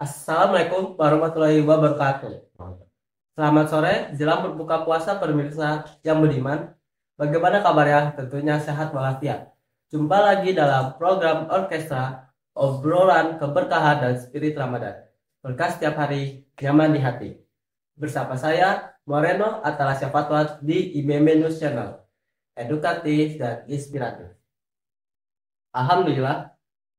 Assalamualaikum warahmatullahi wabarakatuh. Selamat sore, jelang berbuka puasa pemirsa yang budiman. Bagaimana kabarnya? Tentunya sehat walafiat. Jumpa lagi dalam program orkestra, obrolan keberkahan dan spirit Ramadan. Berkah setiap hari, nyaman di hati. Bersama saya, Moreno Atalasya Fatwa di IBM News Channel. Edukatif dan inspiratif. Alhamdulillah,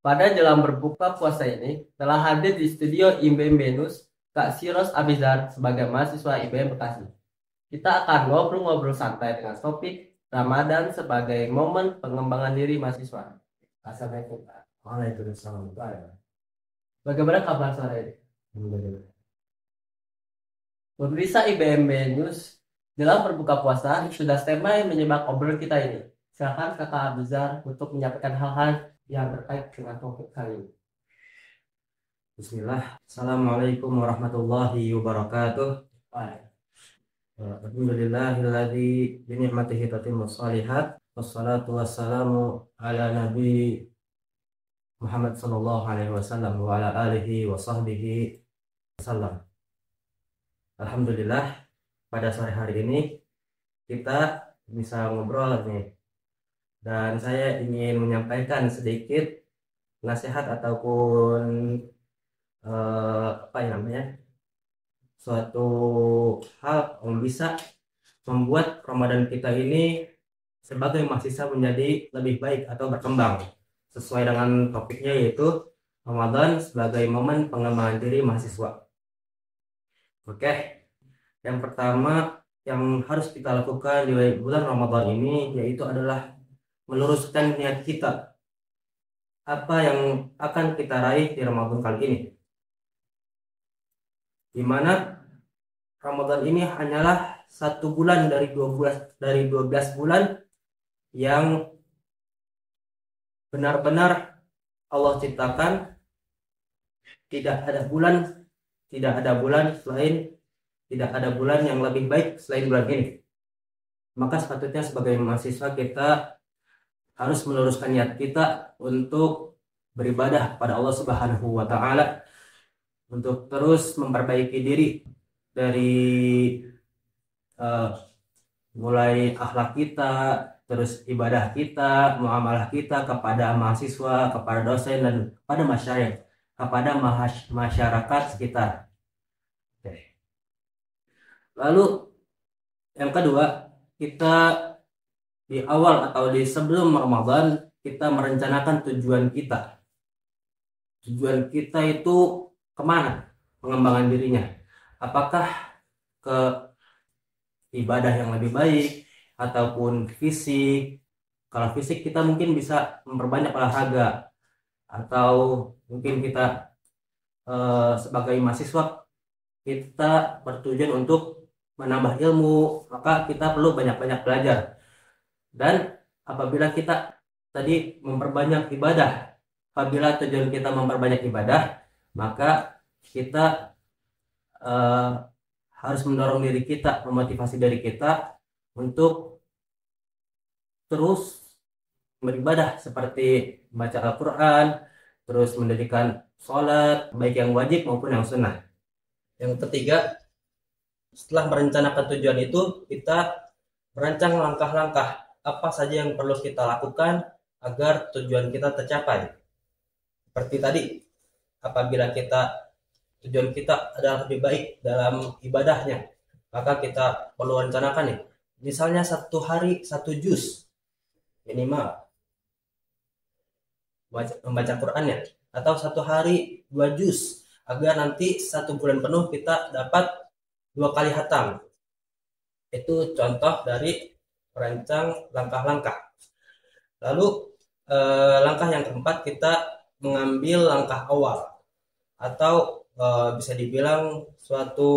pada jelang berbuka puasa ini, telah hadir di studio IBM Benus, Kak Siros Abizar sebagai mahasiswa IBM Bekasi. Kita akan ngobrol-ngobrol santai dengan topik Ramadan sebagai momen pengembangan diri mahasiswa. Assalamualaikum, Kak. Waalaikumsalam. Bagaimana kabar sore ini? Alhamdulillah. Pemirsa IBM News, jelang berbuka puasa, sudah standby menyimak obrolan kita ini. Silakan Kakak Abizar untuk menyampaikan hal-hal yang terkait dengan topik kali ini. Bismillah. Assalamualaikum warahmatullahi wabarakatuh. Alhamdulillahilladzi bi ni'matihi tatimmu shalihat. Wassalatu wassalamu ala nabi Muhammad sallallahu alaihi wasallam wa ala alihi wa sahbihi wasallam. Alhamdulillah, pada sore hari ini kita bisa ngobrol nih. Dan saya ingin menyampaikan sedikit nasihat ataupun apa yang namanya suatu hal yang bisa membuat Ramadan kita ini sebagai mahasiswa menjadi lebih baik atau berkembang sesuai dengan topiknya, yaitu Ramadan sebagai momen pengembangan diri mahasiswa. Oke, yang pertama yang harus kita lakukan di bulan Ramadan ini yaitu adalah meluruskan niat kita, apa yang akan kita raih di Ramadan kali ini, di mana Ramadan ini hanyalah 1 bulan dari 12 bulan yang benar-benar Allah ciptakan. Tidak ada bulan selain tidak ada bulan yang lebih baik selain bulan ini. Maka sepatutnya sebagai mahasiswa kita harus meluruskan niat kita untuk beribadah pada Allah Subhanahu wa taala, untuk terus memperbaiki diri dari mulai akhlak kita, terus ibadah kita, muamalah kita kepada mahasiswa, kepada dosen, dan kepada masyarakat sekitar. Oke. Lalu yang kedua, kita di awal atau di sebelum Ramadan kita merencanakan tujuan kita. Tujuan kita itu kemana pengembangan dirinya? Apakah ke ibadah yang lebih baik ataupun fisik? Kalau fisik kita mungkin bisa memperbanyak olahraga, atau mungkin kita sebagai mahasiswa kita bertujuan untuk menambah ilmu, maka kita perlu banyak-banyak belajar. Dan apabila kita tadi memperbanyak ibadah, apabila tujuan kita memperbanyak ibadah, maka kita harus mendorong diri kita, memotivasi diri kita untuk terus beribadah seperti membaca Al-Quran, terus mendirikan sholat, baik yang wajib maupun yang sunnah. Yang ketiga, setelah merencanakan tujuan itu, kita merancang langkah-langkah apa saja yang perlu kita lakukan agar tujuan kita tercapai. Seperti tadi, apabila tujuan kita adalah lebih baik dalam ibadahnya, maka kita perlu rencanakan nih. Misalnya 1 hari 1 juz minimal membaca Qurannya, atau 1 hari 2 juz, agar nanti 1 bulan penuh kita dapat 2 kali hatam. Itu contoh dari merancang langkah-langkah. Lalu langkah yang keempat, kita mengambil langkah awal, atau bisa dibilang suatu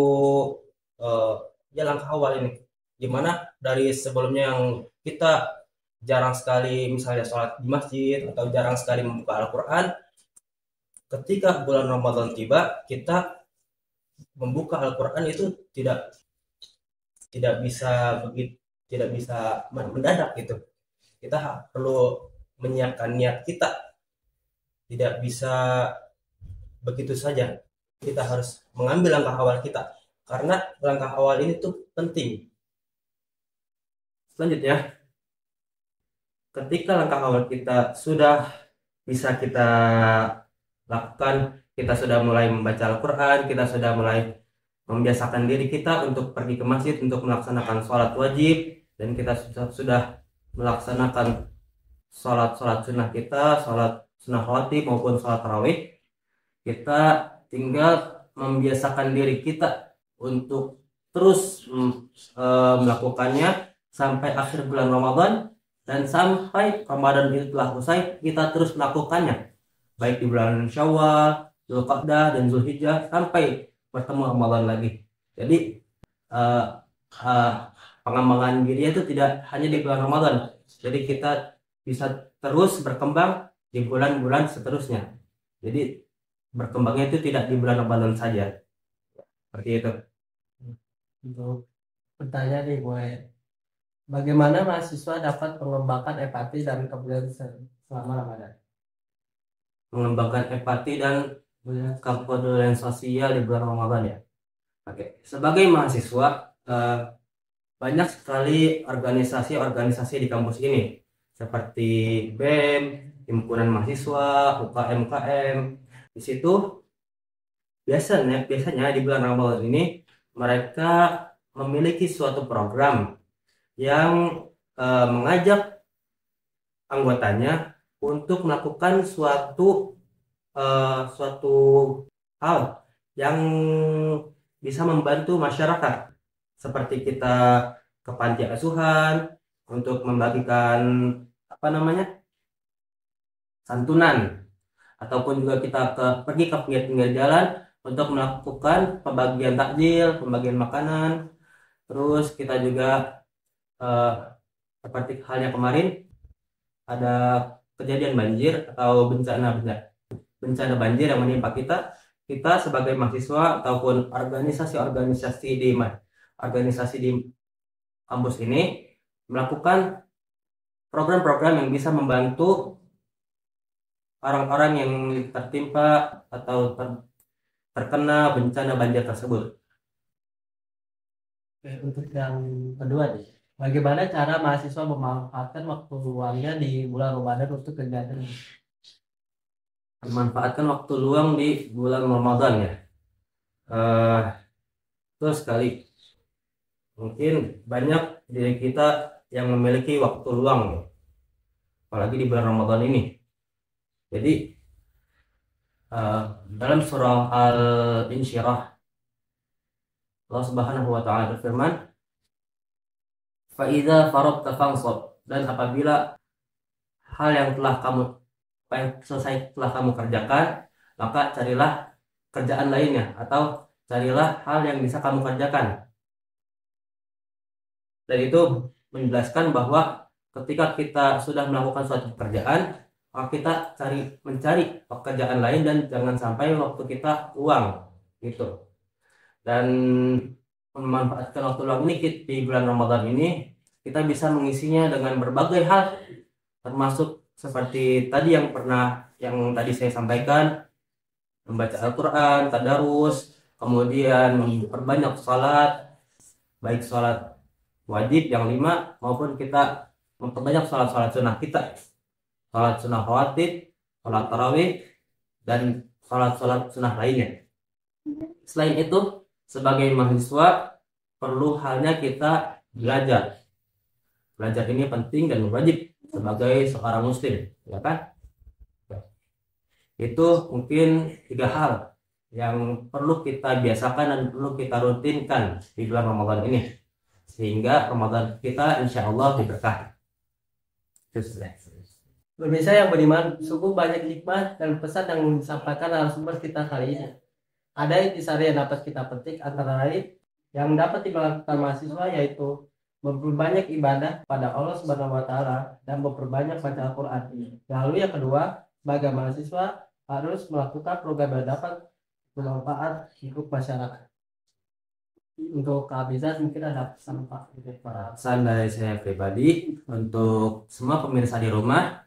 langkah awal ini, dimana dari sebelumnya yang kita jarang sekali misalnya sholat di masjid atau jarang sekali membuka Al-Quran, ketika bulan Ramadan tiba kita membuka Al-Quran itu tidak bisa begitu, tidak bisa mendadak gitu. Kita perlu menyiapkan niat kita, tidak bisa begitu saja. kita harus mengambil langkah awal kita, karena langkah awal ini tuh penting. Selanjutnya, ketika langkah awal kita sudah bisa kita lakukan, kita sudah mulai membaca Al-Quran, kita sudah mulai membiasakan diri kita untuk pergi ke masjid untuk melaksanakan sholat wajib, dan kita sudah melaksanakan sholat sunnah kita, sholat sunnah rawatib maupun sholat tarawih. Kita tinggal membiasakan diri kita untuk terus melakukannya sampai akhir bulan Ramadan, dan sampai Ramadan itu telah usai kita terus melakukannya, baik di bulan Syawal, Dzulqa'dah, dan Zulhijjah, sampai bertemu Ramadan lagi. Jadi uh, uh, pengembangan diri itu tidak hanya di bulan Ramadan, jadi kita bisa terus berkembang di bulan-bulan seterusnya. Jadi berkembangnya itu tidak di bulan Ramadan saja, seperti itu. Untuk bertanya nih gue, bagaimana mahasiswa dapat mengembangkan empati dan kepedulian selama Ramadan? Mengembangkan empati dan kepedulian sosial di bulan Ramadan ya. Oke, sebagai mahasiswa banyak sekali organisasi-organisasi di kampus ini, seperti BEM, himpunan mahasiswa, UKM-UKM. Di situ biasanya di bulan Ramadan ini mereka memiliki suatu program yang mengajak anggotanya untuk melakukan suatu hal yang bisa membantu masyarakat, seperti kita ke panti asuhan untuk membagikan santunan, ataupun juga kita pergi ke pinggir-pinggir jalan untuk melakukan pembagian takjil, pembagian makanan. Terus kita juga seperti halnya kemarin ada kejadian banjir atau bencana banjir yang menimpa kita sebagai mahasiswa ataupun organisasi di kampus ini melakukan program-program yang bisa membantu orang-orang yang tertimpa atau terkena bencana banjir tersebut. Untuk yang kedua nih, bagaimana cara mahasiswa memanfaatkan waktu luangnya di bulan Ramadan untuk kegiatan ini? Memanfaatkan waktu luang di bulan Ramadan ya. Terus sekali, mungkin banyak dari kita yang memiliki waktu luang ya, apalagi di bulan Ramadan ini. Jadi dalam surah Al-Insyirah, Allah Subhanahu wa taala berfirman, "Fa idza faragta fansab," dan apabila hal yang selesai telah kamu kerjakan, maka carilah kerjaan lainnya atau carilah hal yang bisa kamu kerjakan. Dan itu menjelaskan bahwa ketika kita sudah melakukan suatu pekerjaan, maka kita mencari pekerjaan lain, dan jangan sampai waktu kita luang gitu. Dan memanfaatkan waktu luang ini di bulan Ramadan ini, kita bisa mengisinya dengan berbagai hal, termasuk seperti tadi yang tadi saya sampaikan, membaca Al-Quran, tadarus, kemudian memperbanyak sholat, baik sholat wajib yang 5 maupun kita memperbanyak sholat sunnah kita, sholat sunnah rawatib, sholat tarawih, dan sholat sunnah lainnya. Selain itu, sebagai mahasiswa perlu halnya kita belajar. Belajar ini penting dan wajib sebagai seorang muslim, ya kan? Itu mungkin 3 hal yang perlu kita biasakan dan perlu kita rutinkan di bulan Ramadan ini, sehingga Ramadan kita insya Allah diberkahi. Pemirsa yang beriman, sungguh banyak hikmah dan pesan yang disampaikan narasumber kita kali ini. Ada intisari yang dapat kita petik, antara lain yang dapat dilakukan mahasiswa yaitu memperbanyak ibadah pada Allah Subhanahu wa taala dan memperbanyak baca Al-Qur'an. Lalu yang kedua, sebagai mahasiswa harus melakukan program yang dapat bermanfaat untuk masyarakat. Untuk kehabisan mungkin ada pesan Pak untuk para pesan dari saya pribadi untuk semua pemirsa di rumah,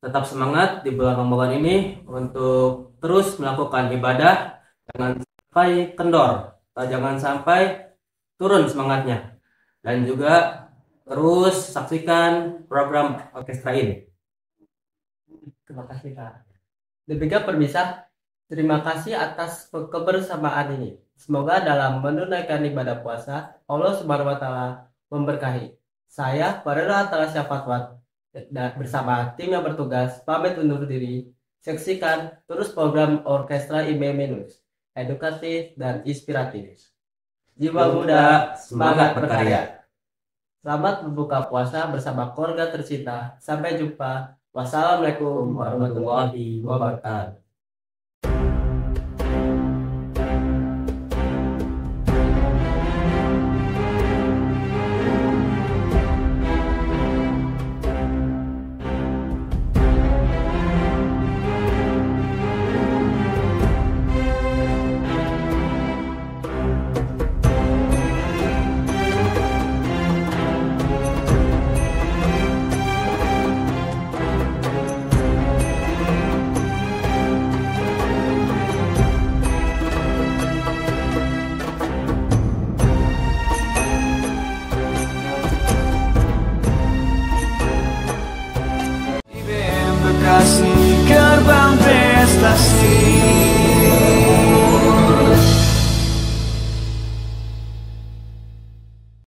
tetap semangat di bulan Ramadan ini untuk terus melakukan ibadah, jangan sampai kendor, jangan sampai turun semangatnya. Dan juga terus saksikan program orkestra ini. Terima kasih Kak. Demikian pemirsa, terima kasih atas kebersamaan ini. Semoga dalam menunaikan ibadah puasa Allah Subhanahu wa taala memberkahi. Saya Farel Atalasya Fatwat dan bersama tim yang bertugas pamit undur diri. Saksikan terus program orkestra IMM edukatif dan inspiratif. Jiwa muda, semangat berkarya. Selamat berbuka puasa bersama keluarga tercinta. Sampai jumpa. Wassalamualaikum warahmatullahi wabarakatuh. Bekasi gerbang prestasi.